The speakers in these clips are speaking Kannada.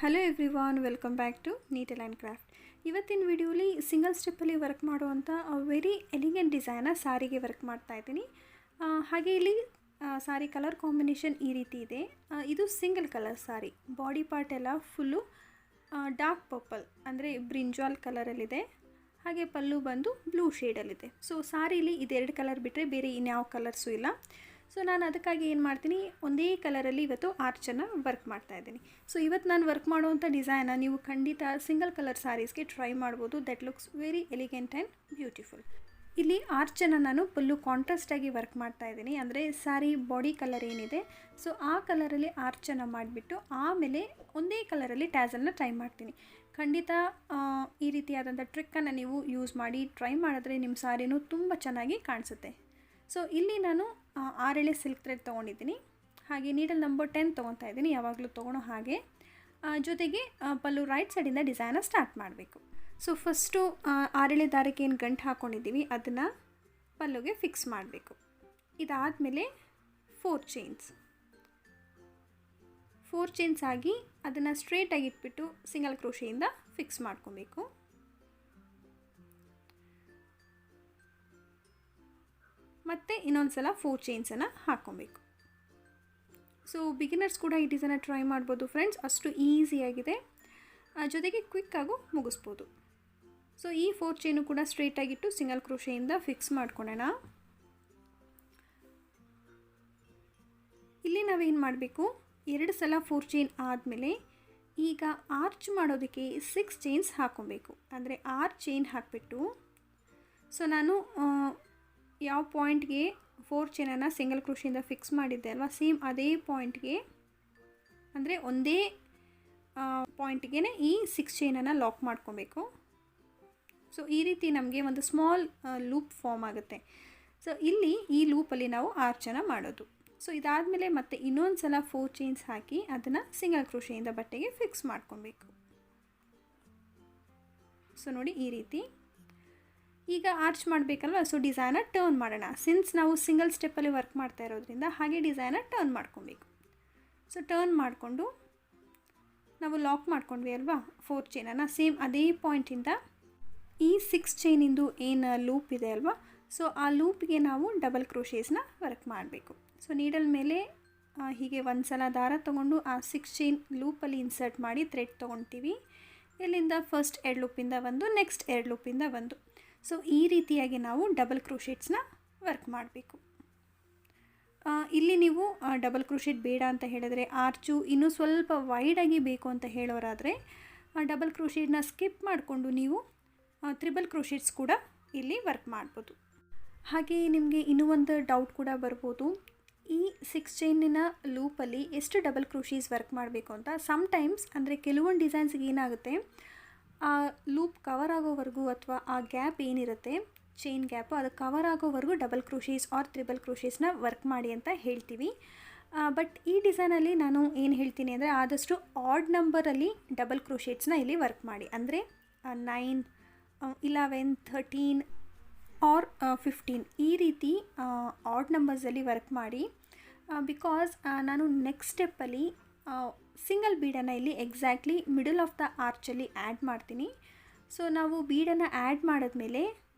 Hello everyone, welcome back to needle and craft. ಇವತ್ತಿನ ವಿಡಿಯೋಲಿ ಸಿಂಗಲ್ ಸ್ಟೆಪ್ಪಲ್ಲಿ ವರ್ಕ್ ಮಾಡುವಂಥ ವೆರಿ ಎಲಿಗೆಂಟ್ ಡಿಸೈನ ಸಾರಿಗೆ ವರ್ಕ್ ಮಾಡ್ತಾಯಿದ್ದೀನಿ. ಹಾಗೆ ಇಲ್ಲಿ ಸಾರಿ ಕಲರ್ ಕಾಂಬಿನೇಷನ್ ಈ ರೀತಿ ಇದೆ. ಇದು ಸಿಂಗಲ್ ಕಲರ್ ಸಾರಿ, ಬಾಡಿ ಪಾರ್ಟ್ ಎಲ್ಲ ಫುಲ್ಲು ಡಾರ್ಕ್ ಪರ್ಪಲ್ ಅಂದರೆ ಬ್ರಿಂಜಾಲ್ ಕಲರಲ್ಲಿದೆ. ಹಾಗೆ ಪಲ್ಲು ಬಂದು ಬ್ಲೂ ಶೇಡಲ್ಲಿದೆ. ಸೊ ಸಾರೀಲಿ ಇದೆರಡು ಕಲರ್ ಬಿಟ್ಟರೆ ಬೇರೆ ಇನ್ಯಾವ ಕಲರ್ಸು ಇಲ್ಲ. ಸೊ ನಾನು ಅದಕ್ಕಾಗಿ ಏನು ಮಾಡ್ತೀನಿ, ಒಂದೇ ಕಲರಲ್ಲಿ ಇವತ್ತು ಆರ್ಚನ್ನು ವರ್ಕ್ ಮಾಡ್ತಾಯಿದ್ದೀನಿ. ಸೊ ಇವತ್ತು ನಾನು ವರ್ಕ್ ಮಾಡುವಂಥ ಡಿಸೈನ ನೀವು ಖಂಡಿತ ಸಿಂಗಲ್ ಕಲರ್ ಸಾರೀಸ್ಗೆ ಟ್ರೈ ಮಾಡ್ಬೋದು. That looks very elegant and beautiful. ಇಲ್ಲಿ ಆರ್ಚನ್ನು ನಾನು ಫುಲ್ಲು ಕಾಂಟ್ರಾಸ್ಟಾಗಿ ವರ್ಕ್ ಮಾಡ್ತಾಯಿದ್ದೀನಿ. ಅಂದರೆ ಸ್ಯಾರಿ ಬಾಡಿ ಕಲರ್ ಏನಿದೆ, ಸೊ ಆ ಕಲರಲ್ಲಿ ಆರ್ಚನ್ನು ಮಾಡಿಬಿಟ್ಟು ಆಮೇಲೆ ಒಂದೇ ಕಲರಲ್ಲಿ ಟ್ಯಾಸಲ್ನ ಟ್ರೈ ಮಾಡ್ತೀನಿ. ಖಂಡಿತ ಈ ರೀತಿಯಾದಂಥ ಟ್ರಿಕ್ಕನ್ನು ನೀವು ಯೂಸ್ ಮಾಡಿ ಟ್ರೈ ಮಾಡಿದ್ರೆ ನಿಮ್ಮ ಸಾರಿನೂ ತುಂಬ ಚೆನ್ನಾಗಿ ಕಾಣಿಸುತ್ತೆ. ಸೊ ಇಲ್ಲಿ ನಾನು 6 ಎಳೆ ಸಿಲ್ಕ್ ಥ್ರೆಡ್ ತೊಗೊಂಡಿದ್ದೀನಿ. ಹಾಗೆ ನೀಡಲ್ ನಂಬರ್ 10 ತೊಗೊತಾ ಇದ್ದೀನಿ, ಯಾವಾಗಲೂ ತೊಗೊಳೋ ಹಾಗೆ. ಜೊತೆಗೆ ಪಲ್ಲು ರೈಟ್ ಸೈಡಿಂದ ಡಿಸೈನ ಸ್ಟಾರ್ಟ್ ಮಾಡಬೇಕು. ಸೊ ಫಸ್ಟು 6 ಎಳೆ ದಾರಕ್ಕೆ ಏನು ಗಂಟು ಹಾಕ್ಕೊಂಡಿದ್ದೀವಿ ಅದನ್ನು ಪಲ್ಲುಗೆ ಫಿಕ್ಸ್ ಮಾಡಬೇಕು. ಇದಾದಮೇಲೆ 4 ಚೈನ್ಸ್ ಆಗಿ ಅದನ್ನು ಸ್ಟ್ರೇಟಾಗಿ ಇಟ್ಬಿಟ್ಟು ಸಿಂಗಲ್ ಕ್ರೋಶೆಯಿಂದ ಫಿಕ್ಸ್ ಮಾಡ್ಕೊಬೇಕು. ಮತ್ತು ಇನ್ನೊಂದು ಸಲ 4 ಚೈನ್ಸನ್ನು ಹಾಕ್ಕೊಬೇಕು. ಸೊ ಬಿಗಿನರ್ಸ್ ಕೂಡ ಈ ಡಿಸೈನ ಟ್ರೈ ಮಾಡ್ಬೋದು ಫ್ರೆಂಡ್ಸ್, ಅಷ್ಟು ಈಸಿಯಾಗಿದೆ. ಜೊತೆಗೆ ಕ್ವಿಕ್ಕಾಗೂ ಮುಗಿಸ್ಬೋದು. ಸೊ ಈ 4 ಚೈನು ಕೂಡ ಸ್ಟ್ರೇಟಾಗಿಟ್ಟು ಸಿಂಗಲ್ ಕ್ರೋಶೆಯಿಂದ ಫಿಕ್ಸ್ ಮಾಡ್ಕೊಳ್ಳೋಣ. ಇಲ್ಲಿ ನಾವೇನು ಮಾಡಬೇಕು, 2 ಸಲ 4 ಚೈನ್ ಆದಮೇಲೆ ಈಗ ಆರ್ಚ್ ಮಾಡೋದಕ್ಕೆ 6 ಚೈನ್ಸ್ ಹಾಕ್ಕೊಬೇಕು. ಅಂದರೆ 6 ಚೈನ್ ಹಾಕಿಬಿಟ್ಟು, ಸೊ ನಾನು ಯಾವ ಪಾಯಿಂಟ್ಗೆ 4 ಚೈನನ್ನು ಸಿಂಗಲ್ ಕ್ರೋಶೆಯಿಂದ ಫಿಕ್ಸ್ ಮಾಡಿದ್ದೆ ಅಲ್ವಾ, ಸೇಮ್ ಅದೇ ಪಾಯಿಂಟ್ಗೆ ಅಂದರೆ ಒಂದೇ ಪಾಯಿಂಟ್ಗೆ ಈ 6 ಚೈನನ್ನು ಲಾಕ್ ಮಾಡ್ಕೊಬೇಕು. ಸೊ ಈ ರೀತಿ ನಮಗೆ ಒಂದು ಸ್ಮಾಲ್ ಲೂಪ್ ಫಾರ್ಮ್ ಆಗುತ್ತೆ. ಸೊ ಇಲ್ಲಿ ಈ ಲೂಪಲ್ಲಿ ನಾವು ಆರ್ಚನ್ನು ಮಾಡೋದು. ಸೊ ಇದಾದಮೇಲೆ ಮತ್ತೆ ಇನ್ನೊಂದು ಸಲ 4 ಚೈನ್ಸ್ ಹಾಕಿ ಅದನ್ನು ಸಿಂಗಲ್ ಕ್ರೋಶೆಯಿಂದ ಬಟ್ಟೆಗೆ ಫಿಕ್ಸ್ ಮಾಡ್ಕೊಬೇಕು. ಸೊ ನೋಡಿ ಈ ರೀತಿ. ಈಗ ಆರ್ಚ್ ಮಾಡಬೇಕಲ್ವ, ಸೊ ಡಿಸೈನ ಟರ್ನ್ ಮಾಡೋಣ. ಸಿನ್ಸ್ ನಾವು ಸಿಂಗಲ್ ಸ್ಟೆಪ್ಪಲ್ಲಿ ವರ್ಕ್ ಮಾಡ್ತಾ ಇರೋದ್ರಿಂದ ಹಾಗೆ ಡಿಸೈನ ಟರ್ನ್ ಮಾಡ್ಕೊಬೇಕು. ಸೊ ಟರ್ನ್ ಮಾಡಿಕೊಂಡು ನಾವು ಲಾಕ್ ಮಾಡ್ಕೊಂಡ್ವಿ ಅಲ್ವಾ 4 ಚೈನನ್ನು, ಸೇಮ್ ಅದೇ ಪಾಯಿಂಟಿಂದ ಈ 6 ಚೈನಿಂದು ಏನು ಲೂಪ್ ಇದೆ ಅಲ್ವಾ, ಸೊ ಆ ಲೂಪ್ಗೆ ನಾವು ಡಬಲ್ ಕ್ರೋಶೇಸ್ನ ವರ್ಕ್ ಮಾಡಬೇಕು. ಸೊ ನೀಡಲ್ ಮೇಲೆ ಹೀಗೆ ಒಂದು ಸಲ ದಾರ ತೊಗೊಂಡು ಆ 6 ಚೈನ್ ಲೂಪಲ್ಲಿ ಇನ್ಸರ್ಟ್ ಮಾಡಿ ಥ್ರೆಡ್ ತೊಗೊಳ್ತೀವಿ. ಇಲ್ಲಿಂದ ಫಸ್ಟ್ 2 ಲೂಪಿಂದ ಒಂದು, ನೆಕ್ಸ್ಟ್ 2 ಲೂಪಿಂದ ಒಂದು. ಸೊ ಈ ರೀತಿಯಾಗಿ ನಾವು ಡಬಲ್ ಕ್ರೋಶೆಟ್ಸ್ನ ವರ್ಕ್ ಮಾಡಬೇಕು. ಇಲ್ಲಿ ನೀವು ಡಬಲ್ ಕ್ರೋಶೆಟ್ ಬೇಡ ಅಂತ ಹೇಳಿದ್ರೆ, ಆರ್ಚು ಇನ್ನೂ ಸ್ವಲ್ಪ ವೈಡಾಗಿ ಬೇಕು ಅಂತ ಹೇಳೋರಾದರೆ ಡಬಲ್ ಕ್ರೋಶೆಟ್ನ ಸ್ಕಿಪ್ ಮಾಡಿಕೊಂಡು ನೀವು ತ್ರಿಬಲ್ ಕ್ರೋಶೆಟ್ಸ್ ಕೂಡ ಇಲ್ಲಿ ವರ್ಕ್ ಮಾಡ್ಬೋದು. ಹಾಗೆ ನಿಮಗೆ ಇನ್ನೂ ಒಂದು ಡೌಟ್ ಕೂಡ ಬರ್ಬೋದು, ಈ 6 ಚೈನಿನ ಲೂಪಲ್ಲಿ ಎಷ್ಟು ಡಬಲ್ ಕ್ರೋಶೀಸ್ ವರ್ಕ್ ಮಾಡಬೇಕು ಅಂತ. ಸಮ್ಟೈಮ್ಸ್ ಅಂದರೆ ಕೆಲವೊಂದು ಡಿಸೈನ್ಸ್ಗೆ ಏನಾಗುತ್ತೆ, ಆ ಲೂಪ್ ಕವರ್ ಆಗೋವರೆಗೂ ಅಥವಾ ಆ ಗ್ಯಾಪ್ ಏನಿರುತ್ತೆ ಚೈನ್ ಗ್ಯಾಪು, ಅದು ಕವರ್ ಆಗೋವರೆಗೂ ಡಬಲ್ ಕ್ರೋಶೀಸ್ ಆರ್ ತ್ರಿಬಲ್ ಕ್ರೋಶೀಸ್ನ ವರ್ಕ್ ಮಾಡಿ ಅಂತ ಹೇಳ್ತೀವಿ. ಬಟ್ ಈ ಡಿಸೈನಲ್ಲಿ ನಾನು ಏನು ಹೇಳ್ತೀನಿ ಅಂದರೆ, ಆದಷ್ಟು ಆಡ್ ನಂಬರಲ್ಲಿ ಡಬಲ್ ಕ್ರೋಶೇಟ್ಸ್ನ ಇಲ್ಲಿ ವರ್ಕ್ ಮಾಡಿ. ಅಂದರೆ 9, 11, 13 ಆರ್ 15 ಈ ರೀತಿ ಆಡ್ ನಂಬರ್ಸಲ್ಲಿ ವರ್ಕ್ ಮಾಡಿ. ಬಿಕಾಸ್ ನಾನು ನೆಕ್ಸ್ಟ್ ಸ್ಟೆಪ್ಪಲ್ಲಿ ಸಿಂಗಲ್ ಬೀಡನ್ನು ಇಲ್ಲಿ ಎಕ್ಸಾಕ್ಟ್ಲಿ ಮಿಡಲ್ ಆಫ್ ದ ಆರ್ಚಲ್ಲಿ ಆ್ಯಡ್ ಮಾಡ್ತೀನಿ. ಸೊ ನಾವು ಬೀಡನ್ನು ಆ್ಯಡ್ ಮಾಡಿದ್ಮೇಲೆ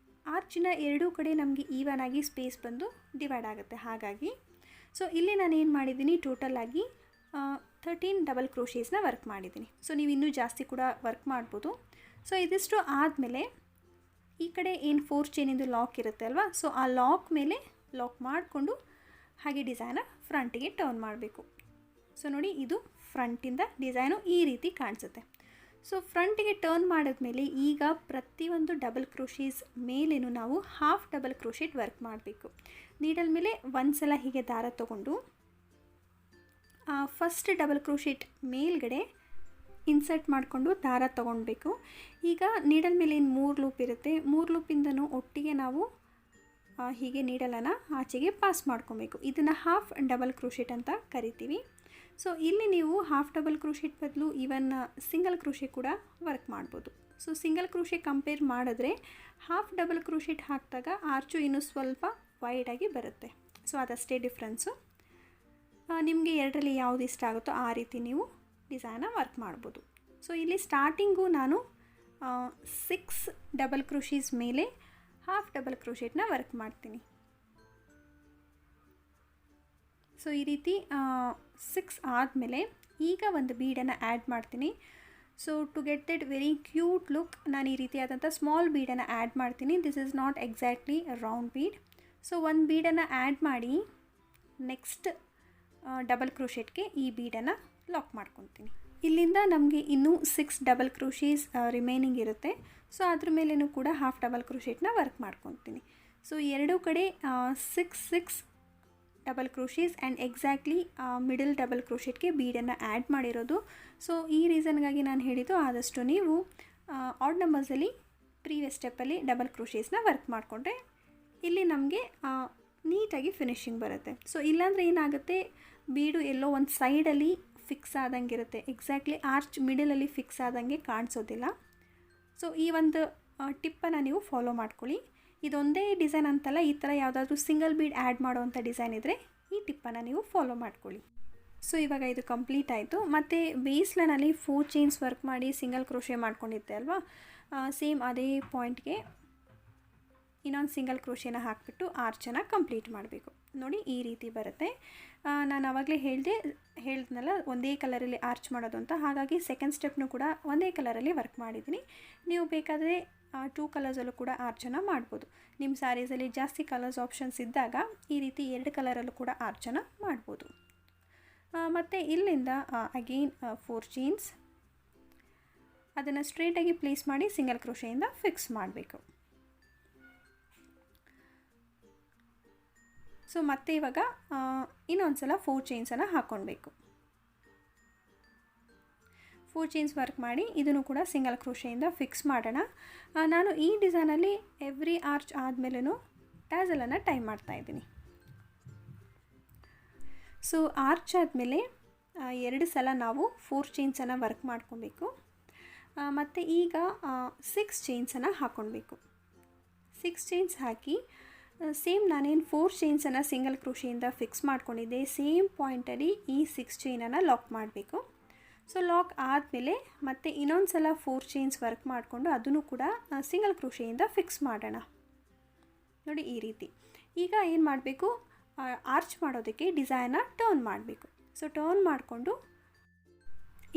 ಆರ್ಚಿನ ಎರಡೂ ಕಡೆ ನಮಗೆ ಈವನ್ ಆಗಿ ಸ್ಪೇಸ್ ಬಂದು ಡಿವೈಡ್ ಆಗುತ್ತೆ. ಹಾಗಾಗಿ ಸೊ ಇಲ್ಲಿ ನಾನು ಏನು ಮಾಡಿದ್ದೀನಿ, ಟೋಟಲಾಗಿ 13 ಡಬಲ್ ಕ್ರೋಶೇಸ್ನ ವರ್ಕ್ ಮಾಡಿದ್ದೀನಿ. ಸೊ ನೀವು ಇನ್ನೂ ಜಾಸ್ತಿ ಕೂಡ ವರ್ಕ್ ಮಾಡ್ಬೋದು. ಸೊ ಇದಿಷ್ಟು ಆದಮೇಲೆ ಈ ಕಡೆ ಏನು 4 ಚೈನಿಂದು ಲಾಕ್ ಇರುತ್ತೆ ಅಲ್ವಾ, ಸೊ ಆ ಲಾಕ್ ಮೇಲೆ ಲಾಕ್ ಮಾಡಿಕೊಂಡು ಹಾಗೆ ಡಿಸೈನ ಫ್ರಂಟಿಗೆ ಟರ್ನ್ ಮಾಡಬೇಕು. ಸೊ ನೋಡಿ, ಇದು ಫ್ರಂಟಿಂದ ಡಿಸೈನು ಈ ರೀತಿ ಕಾಣಿಸುತ್ತೆ. ಸೊ ಫ್ರಂಟಿಗೆ ಟರ್ನ್ ಮಾಡಿದ್ಮೇಲೆ ಈಗ ಪ್ರತಿಯೊಂದು ಡಬಲ್ ಕ್ರೋಶೀಸ್ ಮೇಲೇನು ನಾವು ಹಾಫ್ ಡಬಲ್ ಕ್ರೋಶೆಟ್ ವರ್ಕ್ ಮಾಡಬೇಕು. ನೀಡಲ್ ಮೇಲೆ ಒಂದು ಸಲ ಹೀಗೆ ದಾರ ತೊಗೊಂಡು ಫಸ್ಟ್ ಡಬಲ್ ಕ್ರೋಶೆಟ್ ಮೇಲ್ಗಡೆ ಇನ್ಸರ್ಟ್ ಮಾಡಿಕೊಂಡು ದಾರ ತೊಗೊಳ್ಬೇಕು. ಈಗ ನೀಡಲ್ ಮೇಲೆ ಏನು 3 ಲೂಪ್ ಇರುತ್ತೆ, 3 ಲೂಪಿಂದನೂ ಒಟ್ಟಿಗೆ ನಾವು ಹೀಗೆ ನೀಡಲನ್ನು ಆಚೆಗೆ ಪಾಸ್ ಮಾಡ್ಕೊಬೇಕು. ಇದನ್ನು ಹಾಫ್ ಡಬಲ್ ಕ್ರೋಶೆಟ್ ಅಂತ ಕರಿತೀವಿ. ಸೊ ಇಲ್ಲಿ ನೀವು ಹಾಫ್ ಡಬಲ್ ಕ್ರೋಶೆಟ್ ಬದಲು ಈವನ್ ಸಿಂಗಲ್ ಕ್ರೋಶೆ ಕೂಡ ವರ್ಕ್ ಮಾಡ್ಬೋದು. ಸೊ ಸಿಂಗಲ್ ಕ್ರೋಶೆ ಕಂಪೇರ್ ಮಾಡಿದ್ರೆ ಹಾಫ್ ಡಬಲ್ ಕ್ರೋಶೆಟ್ ಹಾಕಿದಾಗ ಆರ್ಚು ಇನ್ನೂ ಸ್ವಲ್ಪ ವೈಡಾಗಿ ಬರುತ್ತೆ. ಸೊ ಅದಷ್ಟೇ ಡಿಫ್ರೆನ್ಸು. ನಿಮಗೆ ಎರಡರಲ್ಲಿ ಯಾವುದು ಇಷ್ಟ ಆಗುತ್ತೋ ಆ ರೀತಿ ನೀವು ಡಿಸೈನ ವರ್ಕ್ ಮಾಡ್ಬೋದು. ಸೊ ಇಲ್ಲಿ ಸ್ಟಾರ್ಟಿಂಗು ನಾನು 6 ಡಬಲ್ ಕ್ರೋಶೀಸ್ ಮೇಲೆ ಹಾಫ್ ಡಬಲ್ ಕ್ರೋಶೆಟ್ನ ವರ್ಕ್ ಮಾಡ್ತೀನಿ. ಸೊ ಈ ರೀತಿ 6 ಆದಮೇಲೆ ಈಗ ಒಂದು ಬೀಡನ್ನು ಆ್ಯಡ್ ಮಾಡ್ತೀನಿ. So to get that very cute look ನಾನು ಈ ರೀತಿಯಾದಂಥ ಸ್ಮಾಲ್ ಬೀಡನ್ನು ಆ್ಯಡ್ ಮಾಡ್ತೀನಿ. This is not exactly round bead. So ಒಂದು ಬೀಡನ್ನು ಆ್ಯಡ್ ಮಾಡಿ ನೆಕ್ಸ್ಟ್ ಡಬಲ್ ಕ್ರೋಶೆಟ್ಗೆ ಈ ಬೀಡನ್ನು ಲಾಕ್ ಮಾಡ್ಕೊತೀನಿ. ಇಲ್ಲಿಂದ ನಮಗೆ ಇನ್ನೂ 6 ಡಬಲ್ ಕ್ರೋಶೀಸ್ ರಿಮೈನಿಂಗ್ ಇರುತ್ತೆ. ಸೊ ಅದ್ರ ಮೇಲೂ ಕೂಡ ಹಾಫ್ ಡಬಲ್ ಕ್ರೋಶೆಟ್ನ ವರ್ಕ್ ಮಾಡ್ಕೊತೀನಿ. ಸೊ ಎರಡೂ ಕಡೆ 6 double crochets and exactly middle double ಕ್ರೋಶೆಟ್ಗೆ ಬೀಡನ್ನು ಆ್ಯಡ್ ಮಾಡಿರೋದು. ಸೊ ಈ ರೀಸನ್ಗಾಗಿ ನಾನು ಹೇಳಿದ್ದು ಆದಷ್ಟು ನೀವು ಆಡ್ ನಂಬರ್ಸಲ್ಲಿ ಪ್ರೀವಿಯಸ್ ಸ್ಟೆಪ್ಪಲ್ಲಿ ಡಬಲ್ ಕ್ರೋಶೀಸ್ನ ವರ್ಕ್ ಮಾಡಿಕೊಂಡ್ರೆ ಇಲ್ಲಿ ನಮಗೆ ನೀಟಾಗಿ ಫಿನಿಶಿಂಗ್ ಬರುತ್ತೆ. ಸೊ ಇಲ್ಲಾಂದರೆ ಏನಾಗುತ್ತೆ, ಬೀಡು ಎಲ್ಲೋ ಒಂದು ಸೈಡಲ್ಲಿ ಫಿಕ್ಸ್ ಆದಂಗೆ ಇರುತ್ತೆ, ಎಕ್ಸಾಕ್ಟ್ಲಿ ಆರ್ಚ್ ಮಿಡಲಲ್ಲಿ ಫಿಕ್ಸ್ ಆದಂಗೆ ಕಾಣಿಸೋದಿಲ್ಲ. ಸೊ ಈ ಒಂದು ಟಿಪ್ಪನ್ನು ನೀವು ಫಾಲೋ ಮಾಡ್ಕೊಳ್ಳಿ. ಇದೊಂದೇ ಡಿಸೈನ್ ಅಂತಲ್ಲ, ಈ ಥರ ಯಾವುದಾದ್ರೂ ಸಿಂಗಲ್ ಬೀಡ್ ಆ್ಯಡ್ ಮಾಡೋವಂಥ ಡಿಸೈನ್ ಇದ್ದರೆ ಈ ಟಿಪ್ಪನ್ನು ನೀವು ಫಾಲೋ ಮಾಡ್ಕೊಳ್ಳಿ. ಸೊ ಇವಾಗ ಇದು ಕಂಪ್ಲೀಟ್ ಆಯಿತು. ಮತ್ತು ಬೇಸ್ ಲೈನಲ್ಲಿ 4 ಚೈನ್ಸ್ ವರ್ಕ್ ಮಾಡಿ ಸಿಂಗಲ್ ಕ್ರೋಶೆ ಮಾಡ್ಕೊಂಡಿದ್ದೆ ಅಲ್ವಾ, ಸೇಮ್ ಅದೇ ಪಾಯಿಂಟ್ಗೆ ಇನ್ನೊಂದು ಸಿಂಗಲ್ ಕ್ರೋಶೆನ ಹಾಕಿಬಿಟ್ಟು ಆರ್ಚನ್ನು ಕಂಪ್ಲೀಟ್ ಮಾಡಬೇಕು. ನೋಡಿ ಈ ರೀತಿ ಬರುತ್ತೆ. ನಾನು ಆವಾಗಲೇ ಹೇಳಿದ್ನಲ್ಲ ಒಂದೇ ಕಲರಲ್ಲಿ ಆರ್ಚ್ ಮಾಡೋದು ಅಂತ, ಹಾಗಾಗಿ ಸೆಕೆಂಡ್ ಸ್ಟೆಪ್ನು ಕೂಡ ಒಂದೇ ಕಲರಲ್ಲಿ ವರ್ಕ್ ಮಾಡಿದ್ದೀನಿ. ನೀವು ಬೇಕಾದರೆ 2 ಕಲರ್ಸಲ್ಲೂ ಕೂಡ ಆರ್ಚನ್ನು ಮಾಡ್ಬೋದು. ನಿಮ್ಮ ಸ್ಯಾರೀಸಲ್ಲಿ ಜಾಸ್ತಿ ಕಲರ್ಸ್ ಆಪ್ಷನ್ಸ್ ಇದ್ದಾಗ ಈ ರೀತಿ 2 ಕಲರಲ್ಲೂ ಕೂಡ ಆರ್ಚನ್ನು ಮಾಡ್ಬೋದು. ಮತ್ತು ಇಲ್ಲಿಂದ ಅಗೇನ್ 4 ಚೈನ್ಸ್ ಅದನ್ನು ಸ್ಟ್ರೇಟಾಗಿ ಪ್ಲೇಸ್ ಮಾಡಿ ಸಿಂಗಲ್ ಕ್ರೋಶೆಯಿಂದ ಫಿಕ್ಸ್ ಮಾಡಬೇಕು. ಸೊ ಮತ್ತೆ ಇವಾಗ ಇನ್ನೊಂದು ಸಲ 4 ಚೈನ್ಸನ್ನು ಹಾಕ್ಕೊಳ್ಬೇಕು. 4 ಚೈನ್ಸ್ ವರ್ಕ್ ಮಾಡಿ ಇದನ್ನು ಕೂಡ ಸಿಂಗಲ್ ಕ್ರೋಶೆಯಿಂದ ಫಿಕ್ಸ್ ಮಾಡೋಣ. ನಾನು ಈ ಡಿಸೈನಲ್ಲಿ ಎವ್ರಿ ಆರ್ಚ್ ಆದಮೇಲೂ ಟ್ಯಾಸಲನ್ನು ಟೈ ಮಾಡ್ತಾಯಿದ್ದೀನಿ. ಸೊ ಆರ್ಚ್ ಆದಮೇಲೆ 2 ಸಲ ನಾವು 4 ಚೈನ್ಸನ್ನು ವರ್ಕ್ ಮಾಡ್ಕೊಬೇಕು. ಮತ್ತು ಈಗ 6 ಚೈನ್ಸನ್ನು ಹಾಕ್ಕೊಳ್ಬೇಕು. 6 ಚೈನ್ಸ್ ಹಾಕಿ ಸೇಮ್ ನಾನೇನು 4 ಚೈನ್ಸನ್ನು ಸಿಂಗಲ್ ಕ್ರೋಶೆಯಿಂದ ಫಿಕ್ಸ್ ಮಾಡ್ಕೊಂಡಿದ್ದೆ ಸೇಮ್ ಪಾಯಿಂಟಲ್ಲಿ ಈ 6 ಚೈನನ್ನು ಲಾಕ್ ಮಾಡಬೇಕು. ಸೊ ಲಾಕ್ ಆದಮೇಲೆ ಮತ್ತೆ ಇನ್ನೊಂದು ಸಲ 4 ಚೈನ್ಸ್ ವರ್ಕ್ ಮಾಡಿಕೊಂಡು ಅದನ್ನು ಕೂಡ ಸಿಂಗಲ್ ಕ್ರೋಶೆಯಿಂದ ಫಿಕ್ಸ್ ಮಾಡೋಣ. ನೋಡಿ ಈ ರೀತಿ. ಈಗ ಏನು ಮಾಡಬೇಕು, ಆರ್ಚ್ ಮಾಡೋದಕ್ಕೆ ಡಿಸೈನ್ನ ಟರ್ನ್ ಮಾಡಬೇಕು. ಸೊ ಟರ್ನ್ ಮಾಡಿಕೊಂಡು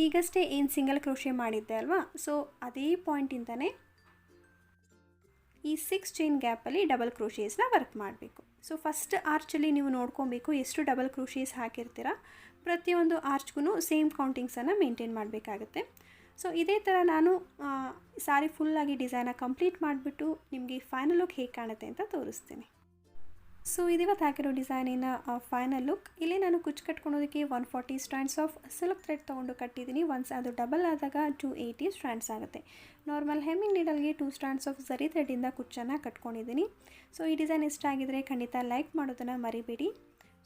ಈಗಷ್ಟೇ ಏನು ಸಿಂಗಲ್ ಕ್ರೋಶೆ ಮಾಡಿದ್ದೆ ಅಲ್ವಾ, ಸೊ ಅದೇ ಪಾಯಿಂಟಿಂದನೇ ಈ 6 ಚೈನ್ ಗ್ಯಾಪಲ್ಲಿ ಡಬಲ್ ಕ್ರೋಶೇಸ್ನ ವರ್ಕ್ ಮಾಡಬೇಕು. ಸೊ ಫಸ್ಟ್ ಆರ್ಚಲ್ಲಿ ನೀವು ನೋಡ್ಕೊಬೇಕು ಎಷ್ಟು ಡಬಲ್ ಕ್ರೋಶೇಸ್ ಹಾಕಿರ್ತೀರ. ಪ್ರತಿಯೊಂದು ಆರ್ಚ್ಗೂ ಸೇಮ್ ಕೌಂಟಿಂಗ್ಸನ್ನು ಮೇಂಟೈನ್ ಮಾಡಬೇಕಾಗುತ್ತೆ. ಸೊ ಇದೇ ಥರ ನಾನು ಸಾರಿ ಫುಲ್ಲಾಗಿ ಡಿಸೈನ ಕಂಪ್ಲೀಟ್ ಮಾಡಿಬಿಟ್ಟು ನಿಮಗೆ ಫೈನಲ್ ಲುಕ್ ಹೇಗೆ ಕಾಣುತ್ತೆ ಅಂತ ತೋರಿಸ್ತೀನಿ. ಸೊ ಇದಿವತ್ತು ಹಾಕಿರೋ ಡಿಸೈನಿನ ಫೈನಲ್ ಲುಕ್. ಇಲ್ಲಿ ನಾನು ಕುಚ್ಚು ಕಟ್ಕೊಳೋದಕ್ಕೆ 140 ಸ್ಟ್ಯಾಂಡ್ಸ್ ಆಫ್ ಸಿಲ್ಕ್ ಥ್ರೆಡ್ ತೊಗೊಂಡು ಕಟ್ಟಿದ್ದೀನಿ. ಒನ್ಸ್ ಅದು ಡಬಲ್ ಆದಾಗ 280 ಸ್ಟ್ಯಾಂಡ್ಸ್ ಆಗುತ್ತೆ. ನಾರ್ಮಲ್ ಹೆಮ್ಮಿಂಗ್ ನೀಡಲ್ಗೆ 2 ಸ್ಟ್ಯಾಂಡ್ಸ್ ಆಫ್ ಸರಿ ಥ್ರೆಡ್ಡಿಂದ ಕುಚ್ಚನ್ನು ಕಟ್ಕೊಂಡಿದ್ದೀನಿ. ಸೊ ಈ ಡಿಸೈನ್ ಇಷ್ಟ ಆಗಿದರೆ ಖಂಡಿತ ಲೈಕ್ ಮಾಡೋದನ್ನು ಮರಿಬೇಡಿ.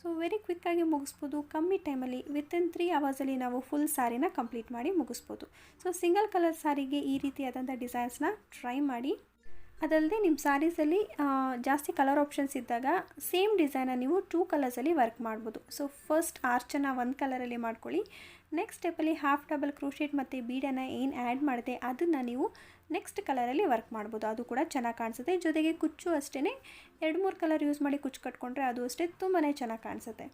ಸೊ ವೆರಿ ಕ್ವಿಕ್ಕಾಗಿ ಮುಗಿಸ್ಬೋದು, ಕಮ್ಮಿ ಟೈಮಲ್ಲಿ ವಿತಿನ್ 3 ಅವರ್ಸಲ್ಲಿ ನಾವು ಫುಲ್ ಸ್ಯಾರಿನ ಕಂಪ್ಲೀಟ್ ಮಾಡಿ ಮುಗಿಸ್ಬೋದು. ಸೊ ಸಿಂಗಲ್ ಕಲರ್ ಸ್ಯಾರಿಗೆ ಈ ರೀತಿಯಾದಂಥ ಡಿಸೈನ್ಸ್ನ ಟ್ರೈ ಮಾಡಿ. ಅದಲ್ಲದೆ ನಿಮ್ಮ ಸ್ಯಾರೀಸಲ್ಲಿ ಜಾಸ್ತಿ ಕಲರ್ ಆಪ್ಷನ್ಸ್ ಇದ್ದಾಗ ಸೇಮ್ ಡಿಸೈನ ನೀವು 2 ಕಲರ್ಸಲ್ಲಿ ವರ್ಕ್ ಮಾಡ್ಬೋದು. ಸೊ ಫಸ್ಟ್ ಆರ್ಚನ್ನು 1 ಕಲರಲ್ಲಿ ಮಾಡ್ಕೊಳ್ಳಿ. ನೆಕ್ಸ್ಟ್ ಸ್ಟೆಪ್ಪಲ್ಲಿ ಹಾಫ್ ಡಬಲ್ ಕ್ರೋಶೆಟ್ ಮತ್ತು ಬೀಡನ್ನು ಏನು ಆ್ಯಡ್ ಮಾಡಿದೆ ಅದನ್ನು ನೀವು ನೆಕ್ಸ್ಟ್ ಕಲರಲ್ಲಿ ವರ್ಕ್ ಮಾಡ್ಬೋದು. ಅದು ಕೂಡ ಚೆನ್ನಾಗಿ ಕಾಣಿಸುತ್ತೆ. ಜೊತೆಗೆ ಕುಚ್ಚು ಅಷ್ಟೇ 2-3 ಕಲರ್ ಯೂಸ್ ಮಾಡಿ ಕುಚ್ಚು ಕಟ್ಕೊಂಡ್ರೆ ಅದು ಅಷ್ಟೇ ತುಂಬಾ ಚೆನ್ನಾಗಿ ಕಾಣಿಸುತ್ತೆ.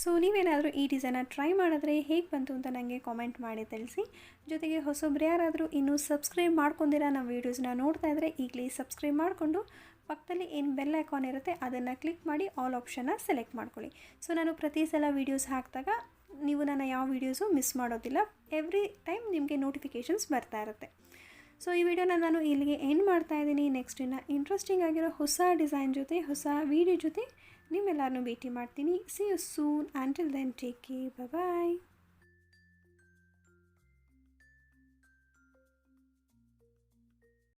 ಸೊ ನೀವೇನಾದರೂ ಈ ಡಿಸೈನ ಟ್ರೈ ಮಾಡಿದ್ರೆ ಹೇಗೆ ಬಂತು ಅಂತ ನನಗೆ ಕಾಮೆಂಟ್ ಮಾಡಿ ತಿಳಿಸಿ. ಜೊತೆಗೆ ಹೊಸೊಬ್ರು ಯಾರಾದರೂ ಇನ್ನೂ ಸಬ್ಸ್ಕ್ರೈಬ್ ಮಾಡ್ಕೊಂಡಿರ ನಮ್ಮ ವೀಡಿಯೋಸ್ನ ನೋಡ್ತಾ ಇದ್ದರೆ ಈಗಲೇ ಸಬ್ಸ್ಕ್ರೈಬ್ ಮಾಡಿಕೊಂಡು ಪಕ್ಕದಲ್ಲಿ ಏನು ಬೆಲ್ ಐಕಾನ್ ಇರುತ್ತೆ ಅದನ್ನು ಕ್ಲಿಕ್ ಮಾಡಿ ಆಲ್ ಆಪ್ಷನ್ನ ಸೆಲೆಕ್ಟ್ ಮಾಡ್ಕೊಳ್ಳಿ. ಸೊ ನಾನು ಪ್ರತಿ ಸಲ ವೀಡಿಯೋಸ್ ಹಾಕಿದಾಗ ನೀವು ನನ್ನ ಯಾವ ವೀಡಿಯೋಸು ಮಿಸ್ ಮಾಡೋದಿಲ್ಲ. ಎವ್ರಿ ಟೈಮ್ ನಿಮಗೆ ನೋಟಿಫಿಕೇಷನ್ಸ್ ಬರ್ತಾ ಇರುತ್ತೆ. ಸೊ ಈ ವಿಡಿಯೋನ ನಾನು ಇಲ್ಲಿಗೆ ಎಂಡ್ ಮಾಡ್ತಾಯಿದ್ದೀನಿ. ನೆಕ್ಸ್ಟ್ ಇನ್ನು ಇಂಟ್ರೆಸ್ಟಿಂಗ್ ಆಗಿರೋ ಹೊಸ ಡಿಸೈನ್ ಜೊತೆ ಹೊಸ ವೀಡಿಯೋ ಜೊತೆ ನಿಮ್ಮೆಲ್ಲರನ್ನೂ ಭೇಟಿ ಮಾಡ್ತೀನಿ. See you soon. Until then take care. Bye.